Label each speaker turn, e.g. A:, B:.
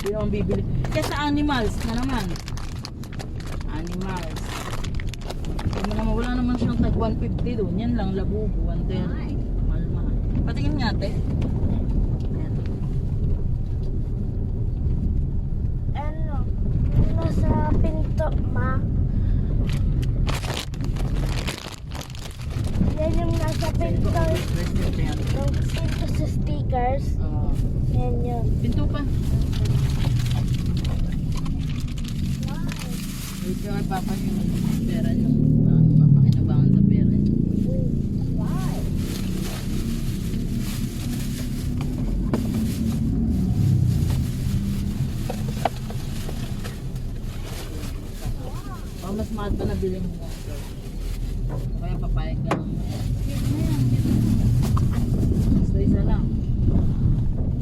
A: Hindi naman bibili. Kaya sa animals na naman. Animals. Kaya naman, wala naman siyang tag 150 doon. Yan lang, labubo, 130. Mahal-mahal. Patingin nga, te. Ayan.
B: Ano? Nasa pinto, ma. Yan yung nasa pinto. Yung pinto sa stickers.
A: Oo.
B: Yan yun.
A: Pinto pa.
B: Wow.
A: Wait ka kay Papa yung pera niyo. Papakinabangan sa pera niyo.
B: Wow.
A: Oh, mas mahal pa nabili mo.